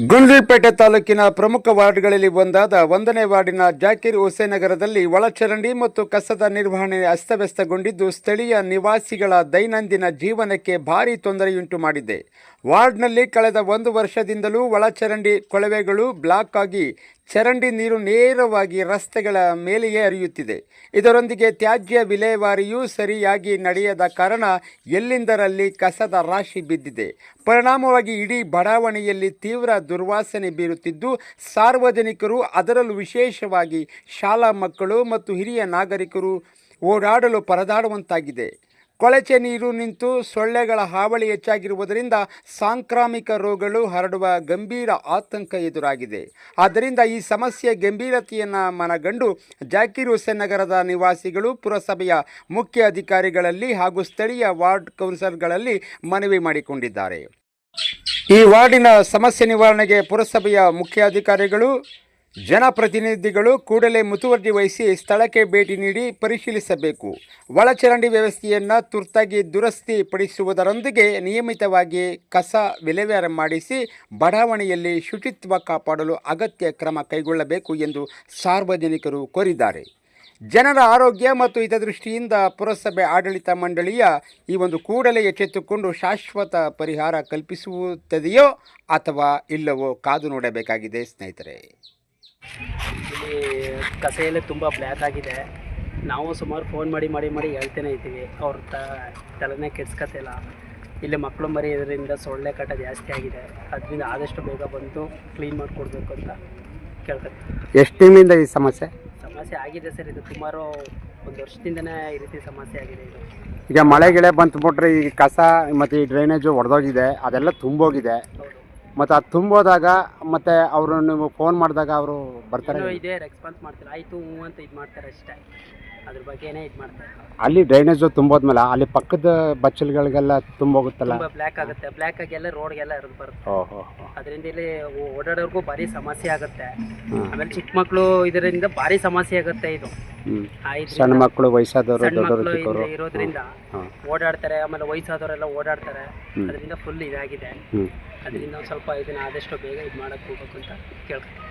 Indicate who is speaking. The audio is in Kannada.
Speaker 1: ಗುಂಡ್ಲುಪೇಟೆ ತಾಲೂಕಿನ ಪ್ರಮುಖ ವಾರ್ಡ್ಗಳಲ್ಲಿ ಒಂದಾದ 1ನೇ ವಾರ್ಡಿನ ಜಾಕಿರ್ ಹುಸೇನ್ ನಗರದಲ್ಲಿ ಒಳಚರಂಡಿ ಮತ್ತು ಕಸದ ನಿರ್ವಹಣೆ ಅಸ್ತವ್ಯಸ್ತಗೊಂಡಿದ್ದು ಸ್ಥಳೀಯ ನಿವಾಸಿಗಳ ದೈನಂದಿನ ಜೀವನಕ್ಕೆ ಭಾರೀ ತೊಂದರೆಯುಂಟು ಮಾಡಿದೆ. ವಾರ್ಡ್ನಲ್ಲಿ ಕಳೆದ 1 ವರ್ಷದಿಂದಲೂ ಒಳಚರಂಡಿ ಕೊಳವೆಗಳು ಬ್ಲಾಕ್ ಆಗಿ ಚರಂಡಿ ನೀರು ನೇರವಾಗಿ ರಸ್ತೆಗಳ ಮೇಲೆಯೇ ಹರಿಯುತ್ತಿದೆ. ಇದರೊಂದಿಗೆ ತ್ಯಾಜ್ಯ ವಿಲೇವಾರಿಯೂ ಸರಿಯಾಗಿ ನಡೆಯದ ಕಾರಣ ಎಲ್ಲೆಂದರಲ್ಲಿ ಕಸದ ರಾಶಿ ಬಿದ್ದಿದೆ. ಪರಿಣಾಮವಾಗಿ ಇಡೀ ಬಡಾವಣೆಯಲ್ಲಿ ತೀವ್ರ ದುರ್ವಾಸನೆ ಬೀರುತ್ತಿದ್ದು ಸಾರ್ವಜನಿಕರು, ಅದರಲ್ಲೂ ವಿಶೇಷವಾಗಿ ಶಾಲಾ ಮಕ್ಕಳು ಮತ್ತು ಹಿರಿಯ ನಾಗರಿಕರು ಓಡಾಡಲು ಪರದಾಡುವಂತಾಗಿದೆ. ಕೊಳಚೆ ನೀರು ನಿಂತು ಸೊಳ್ಳೆಗಳ ಹಾವಳಿ ಹೆಚ್ಚಾಗಿರುವುದರಿಂದ ಸಾಂಕ್ರಾಮಿಕ ರೋಗಗಳು ಹರಡುವ ಗಂಭೀರ ಆತಂಕ ಎದುರಾಗಿದೆ. ಆದ್ದರಿಂದ ಈ ಸಮಸ್ಯೆ ಗಂಭೀರತೆಯನ್ನು ಮನಗಂಡು ಜಾಕಿರ್ ಹುಸೇನ್ ನಗರದ ನಿವಾಸಿಗಳು ಪುರಸಭೆಯ ಮುಖ್ಯ ಅಧಿಕಾರಿಗಳಲ್ಲಿ ಹಾಗೂ ಸ್ಥಳೀಯ ವಾರ್ಡ್ ಕೌನ್ಸಿಲರ್ಗಳಲ್ಲಿ ಮನವಿ ಮಾಡಿಕೊಂಡಿದ್ದಾರೆ. ಈ ವಾರ್ಡಿನ ಸಮಸ್ಯೆ ನಿವಾರಣೆಗೆ ಪುರಸಭೆಯ ಮುಖ್ಯಾಧಿಕಾರಿಗಳು, ಜನಪ್ರತಿನಿಧಿಗಳು ಕೂಡಲೇ ಮುತುವರ್ಜಿ ವಹಿಸಿ ಸ್ಥಳಕ್ಕೆ ಭೇಟಿ ನೀಡಿ ಪರಿಶೀಲಿಸಬೇಕು. ಒಳಚರಂಡಿ ವ್ಯವಸ್ಥೆಯನ್ನು ತುರ್ತಾಗಿ ದುರಸ್ತಿ ಪಡಿಸುವುದರೊಂದಿಗೆ ನಿಯಮಿತವಾಗಿ ಕಸ ವಿಲೇವಾರಿ ಮಾಡಿಸಿ ಬಡಾವಣೆಯಲ್ಲಿ ಶುಚಿತ್ವ ಕಾಪಾಡಲು ಅಗತ್ಯ ಕ್ರಮ ಕೈಗೊಳ್ಳಬೇಕು ಎಂದು ಸಾರ್ವಜನಿಕರು ಕೋರಿದ್ದಾರೆ. ಜನರ ಆರೋಗ್ಯ ಮತ್ತು ಹಿತದೃಷ್ಟಿಯಿಂದ ಪುರಸಭೆ ಆಡಳಿತ ಮಂಡಳಿಯ ಈ ಒಂದು ಕೂಡಲೇ ಎಚ್ಚೆತ್ತುಕೊಂಡು ಶಾಶ್ವತ ಪರಿಹಾರ ಕಲ್ಪಿಸುತ್ತದೆಯೋ ಅಥವಾ ಇಲ್ಲವೋ ಕಾದು ನೋಡಬೇಕಾಗಿದೆ. ಸ್ನೇಹಿತರೆ,
Speaker 2: ಇಲ್ಲಿ ಕಸ ಎಲ್ಲ ತುಂಬ ಬ್ಲ್ಯಾಕ್ ಆಗಿದೆ. ನಾವು ಸುಮಾರು ಫೋನ್ ಮಾಡಿ ಹೇಳ್ತೇನೆ ಇದ್ದೀವಿ, ಅವ್ರ ತಲೆನೇ ಕೆಡ್ಸ್ಕೊತಿಲ್ಲ. ಇಲ್ಲಿ ಮಕ್ಕಳು ಮರಿ ಇದರಿಂದ ಸೊಳ್ಳೆ ಕಾಟ ಜಾಸ್ತಿ ಆಗಿದೆ. ಅದರಿಂದ ಆದಷ್ಟು ಬೇಗ ಬಂದು ಕ್ಲೀನ್ ಮಾಡಿಕೊಡ್ಬೇಕು ಅಂತ ಕೇಳ್ಕೊತೀವಿ.
Speaker 1: ಎಷ್ಟು ದಿನದಿಂದ ಈ ಸಮಸ್ಯೆ
Speaker 2: ಆಗಿದೆ ಸರ್? ಇದು ಸುಮಾರು 1 ವರ್ಷದಿಂದನೇ ಈ ರೀತಿ ಸಮಸ್ಯೆ ಆಗಿದೆ. ಇದು
Speaker 1: ಈಗ ಮಳೆ ಗಿಳೆ ಬಂದುಬಿಟ್ರೆ ಈ ಕಸ ಮತ್ತು ಈ ಡ್ರೈನೇಜು ಒಡೆದೋಗಿದೆ, ಅದೆಲ್ಲ ತುಂಬೋಗಿದೆ. ಮತ್ತು ಅದು ತುಂಬೋದಾಗ ಮತ್ತು ಅವರು ನೀವು ಫೋನ್ ಮಾಡಿದಾಗ ಅವರು ಬರ್ತಾರೆ,
Speaker 2: ಇದೇ ರೆಸ್ಪಾನ್ಸ್ ಮಾಡ್ತಾರೆ, ಆಯಿತು ಹ್ಞೂ ಅಂತ ಇದು ಮಾಡ್ತಾರೆ ಅಷ್ಟೇ. ಅದ್ರ ಬಗ್ಗೆನೇ ಇದು ಮಾಡ್ತಾರೆ.
Speaker 1: ಅಲ್ಲಿ ಡ್ರೈನೇಜು ತುಂಬೋದ್ಮೇಲೆ ಅಲ್ಲಿ ಪಕ್ಕದ ಬಚ್ಚಲ್ಗಳಿಗೆಲ್ಲ ತುಂಬೋಗುತ್ತಲ್ಲ,
Speaker 2: ಬ್ಲ್ಯಾಕ್ ಆಗುತ್ತೆ. ಬ್ಲ್ಯಾಕ್ ಆಗಿ ಎಲ್ಲ ರೋಡ್ಗೆಲ್ಲ ಹರಿದು ಬರುತ್ತೆ.
Speaker 1: ಓಹೋ,
Speaker 2: ಅದರಿಂದ ಇಲ್ಲಿ ಓಡಾಡೋರ್ಗೂ ಭಾರಿ ಸಮಸ್ಯೆ ಆಗುತ್ತೆ. ಆಮೇಲೆ ಚಿಕ್ಕ ಮಕ್ಕಳು ಇದರಿಂದ ಭಾರಿ ಸಮಸ್ಯೆ ಆಗುತ್ತೆ. ಇದು
Speaker 1: ಸಣ್ಣ ಮಕ್ಕಳು, ವಯಸ್ಸಾದವರು
Speaker 2: ಇರೋದ್ರಿಂದ ಓಡಾಡ್ತಾರೆ. ಆಮೇಲೆ ವಯಸ್ಸಾದವರೆಲ್ಲ ಓಡಾಡ್ತಾರೆ. ಅದರಿಂದ ಫುಲ್ ಇದಾಗಿದೆ. ಅದರಿಂದ ಸ್ವಲ್ಪ ಇದನ್ನ ಆದಷ್ಟು ಬೇಗ ಇದು ಮಾಡಕ್ಕೆ ಹೋಗ್ಬೇಕು ಅಂತ ಕೇಳ್ತೀನಿ.